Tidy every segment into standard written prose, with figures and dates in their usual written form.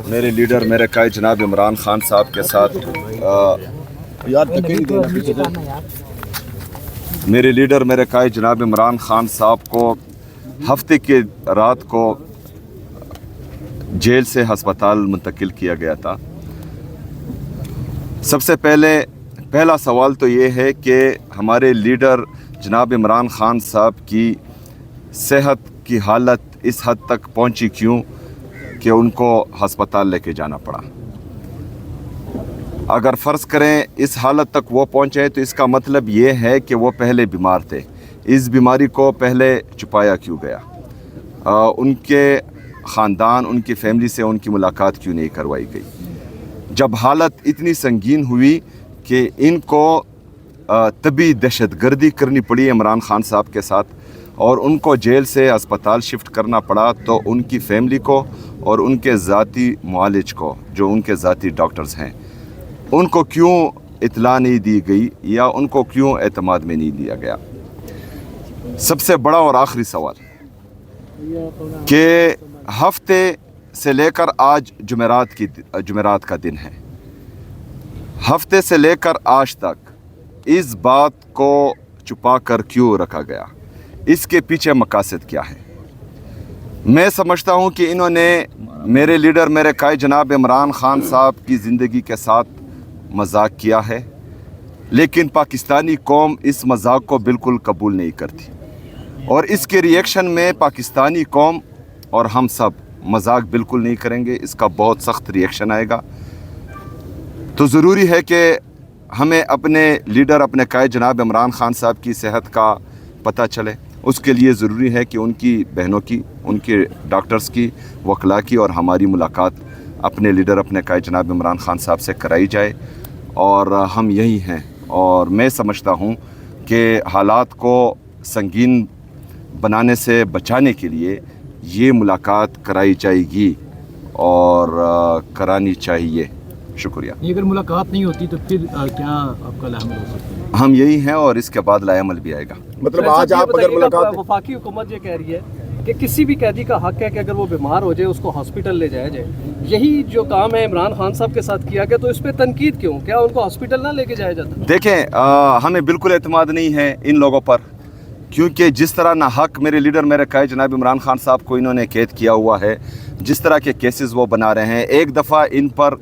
میرے لیڈر میرے قائد جناب عمران خان صاحب کے ساتھ میرے لیڈر میرے قائد جناب عمران خان صاحب کو ہفتے کی رات کو جیل سے ہسپتال منتقل کیا گیا تھا۔ سب سے پہلا سوال تو یہ ہے کہ ہمارے لیڈر جناب عمران خان صاحب کی صحت کی حالت اس حد تک پہنچی کیوں کہ ان کو ہسپتال لے کے جانا پڑا۔ اگر فرض کریں اس حالت تک وہ پہنچے تو اس کا مطلب یہ ہے کہ وہ پہلے بیمار تھے۔ اس بیماری کو پہلے چھپایا کیوں گیا؟ ان کے خاندان، ان کی فیملی سے ان کی ملاقات کیوں نہیں کروائی گئی؟ جب حالت اتنی سنگین ہوئی کہ ان کو طبی دہشت گردی کرنی پڑی عمران خان صاحب کے ساتھ اور ان کو جیل سے ہسپتال شفٹ کرنا پڑا، تو ان کی فیملی کو اور ان کے ذاتی معالج کو، جو ان کے ذاتی ڈاکٹرز ہیں، ان کو کیوں اطلاع نہیں دی گئی یا ان کو کیوں اعتماد میں نہیں لیا گیا؟ سب سے بڑا اور آخری سوال کہ ہفتے سے لے کر آج جمعرات کا دن ہے، ہفتے سے لے کر آج تک اس بات کو چھپا کر کیوں رکھا گیا؟ اس کے پیچھے مقاصد کیا ہے؟ میں سمجھتا ہوں کہ انہوں نے میرے لیڈر میرے قائد جناب عمران خان صاحب کی زندگی کے ساتھ مذاق کیا ہے، لیکن پاکستانی قوم اس مذاق کو بالکل قبول نہیں کرتی، اور اس کے ریئیکشن میں پاکستانی قوم اور ہم سب مذاق بالکل نہیں کریں گے۔ اس کا بہت سخت ریئیکشن آئے گا۔ تو ضروری ہے کہ ہمیں اپنے لیڈر اپنے قائد جناب عمران خان صاحب کی صحت کا پتہ چلے۔ اس کے لیے ضروری ہے کہ ان کی بہنوں کی، ان کے ڈاکٹرز کی، وکلاء کی اور ہماری ملاقات اپنے لیڈر اپنے قائد جناب عمران خان صاحب سے کرائی جائے، اور ہم یہی ہیں۔ اور میں سمجھتا ہوں کہ حالات کو سنگین بنانے سے بچانے کے لیے یہ ملاقات کرائی جائے گی اور کرانی چاہیے۔ شکریہ۔ اگر ملاقات نہیں ہوتی تو پھر کیا آپ کا لائحہ عمل ہو سکتا ہے؟ ہم یہی ہیں اور اس کے بعد لائحہ عمل بھی آئے گا۔ مطلب آج آپ اگر ملاقات، وفاقی حکومت یہ کہہ رہی ہے کہ کسی بھی قیدی کا حق ہے کہ اگر وہ بیمار ہو جائے اس کو ہاسپٹل لے جایا جائے، یہی جو کام ہے عمران خان صاحب کے ساتھ کیا گیا، تو اس پہ تنقید کیوں؟ کیا ان کو ہاسپٹل نہ لے کے جایا جاتا؟ دیکھیں، ہمیں بالکل اعتماد نہیں ہے ان لوگوں پر، کیونکہ جس طرح ناحق میرے لیڈر میرے قائد جناب عمران خان صاحب کو انہوں نے قید کیا ہوا ہے، جس طرح کے کیسز وہ بنا رہے ہیں، ایک دفعہ ان پر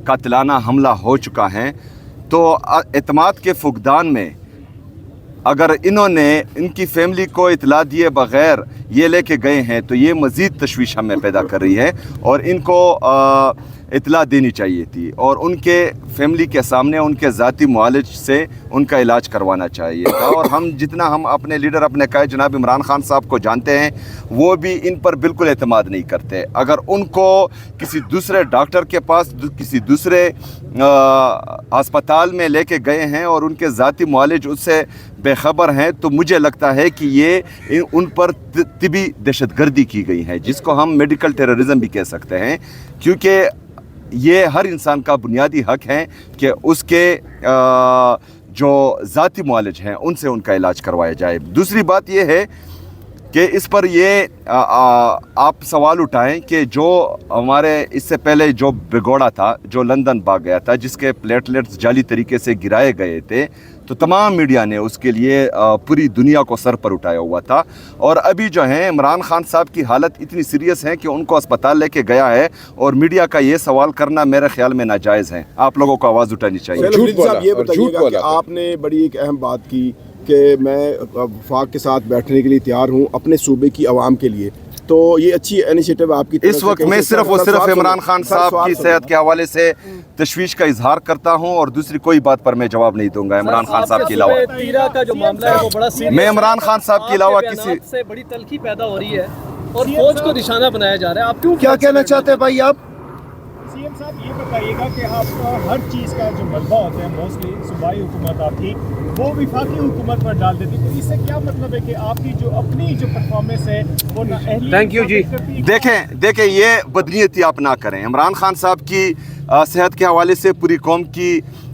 قاتلانہ حملہ ہو چکا ہے، تو اعتماد کے فقدان میں اگر انہوں نے ان کی فیملی کو اطلاع دیے بغیر یہ لے کے گئے ہیں تو یہ مزید تشویش ہمیں پیدا کر رہی ہے، اور ان کو اطلاع دینی چاہیے تھی اور ان کے فیملی کے سامنے ان کے ذاتی معالج سے ان کا علاج کروانا چاہیے تھا۔ اور ہم اپنے لیڈر اپنے قائد جناب عمران خان صاحب کو جانتے ہیں، وہ بھی ان پر بالکل اعتماد نہیں کرتے۔ اگر ان کو کسی دوسرے ڈاکٹر کے پاس، کسی دوسرے ہسپتال میں لے کے گئے ہیں اور ان کے ذاتی معالج اس سے بے خبر ہیں، تو مجھے لگتا ہے کہ یہ ان پر طبی دہشت گردی کی گئی ہے، جس کو ہم میڈیکل ٹیررزم بھی کہہ سکتے ہیں، کیونکہ یہ ہر انسان کا بنیادی حق ہے کہ اس کے جو ذاتی معالج ہیں ان سے ان کا علاج کروایا جائے۔ دوسری بات یہ ہے کہ اس پر یہ آپ سوال اٹھائیں کہ جو ہمارے اس سے پہلے جو بگوڑا تھا، جو لندن بھاگ گیا تھا، جس کے پلیٹلیٹس جعلی طریقے سے گرائے گئے تھے، تو تمام میڈیا نے اس کے لیے پوری دنیا کو سر پر اٹھایا ہوا تھا، اور ابھی جو ہیں عمران خان صاحب کی حالت اتنی سیریس ہے کہ ان کو اسپتال لے کے گیا ہے، اور میڈیا کا یہ سوال کرنا میرے خیال میں ناجائز ہے۔ آپ لوگوں کو آواز اٹھانی چاہیے۔ صاحب یہ بتائیے گا کہ آپ نے بڑی ایک اہم بات کی کہ میں وفاق کے ساتھ بیٹھنے کے لیے تیار ہوں اپنے صوبے کی عوام کے لیے، تو یہ اچھی انیشیٹو آپ کی طرف سے۔ اس وقت میں صرف عمران خان صاحب کی صحت کے حوالے سے تشویش کا اظہار کرتا ہوں، اور دوسری کوئی بات پر میں جواب نہیں دوں گا عمران خان صاحب کے علاوہ۔ تیرا کا جو معاملہ ہے وہ بڑا سیریس ہے، میں عمران خان صاحب کے علاوہ کسی سے بڑی تلخی پیدا ہو رہی ہے اور فوج کو نشانہ بنایا جا رہا ہے۔ آپ کیا کہنا چاہتے ہیں بھائی آپ؟ سی ایم صاحب یہ بتائیے گا کہ آپ کا ہر چیز کا جو ملبہ ہوتا ہے موسٹلی صوبائی حکومت آپ کی وہ وفاقی حکومت پر ڈال دیتی، تو اس سے کیا مطلب ہے کہ آپ کی جو اپنی جو پرفارمنس ہے وہ تھینک یو جی۔ دیکھیں یہ بدنیتی آپ نہ کریں۔ عمران خان صاحب کی صحت کے حوالے سے پوری قوم کی